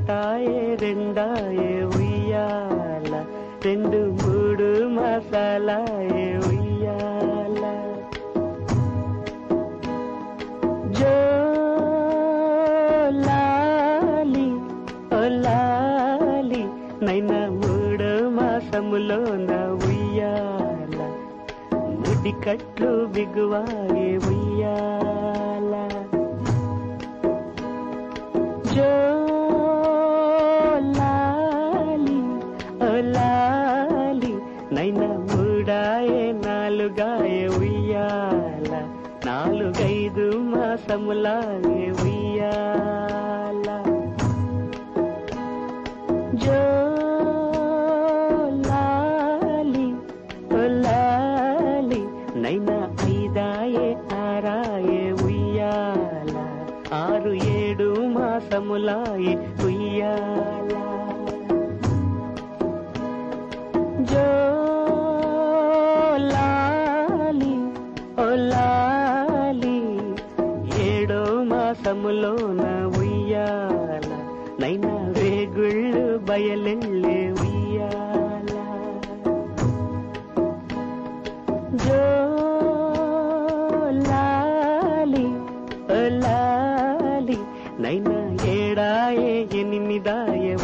ఒకటాయే రెండాయే ఉయ్యాల, 2 3 మాసాలాయే ఉయ్యాల. జో లాలి ఓ లాలి, నైనా 3వ మాసములోన ఉయ్యాల, ముడి కట్లు బిగువాయే ఉయ్యాల. జో లాలి ఓ లాలి, నైనా 3 4 ఉయ్యాల, 4 5 మాసములాయే ఉయ్యాల. జో లాలి ఓ లాలి, నైనా 5 6 ఉయ్యాల, 6 7 మాసములాయే ఉయ్యాల. జో లాలి ఓ లాలి, 7వ మాసములోన ఉయ్యాల, నైనా వేగుళ్ళు బయలెళ్ళే ఉయ్యాల. జో లాలి ఓ లాలి, నైనా 7 8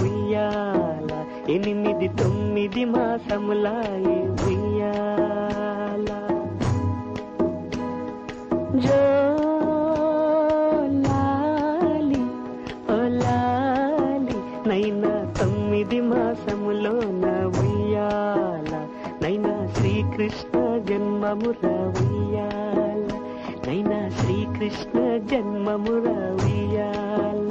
ఉయ్యాల, 8 9 మాసములాయే ఉయ్యాల. జో లాలి ఓ లాలి, నైనా 9 మాసములోన ఉయ్యాల, నైనా శ్రీకృష్ణ జన్మముర ఉయ్యాల, నైనా శ్రీకృష్ణ జన్మముర ఉయ్యాల.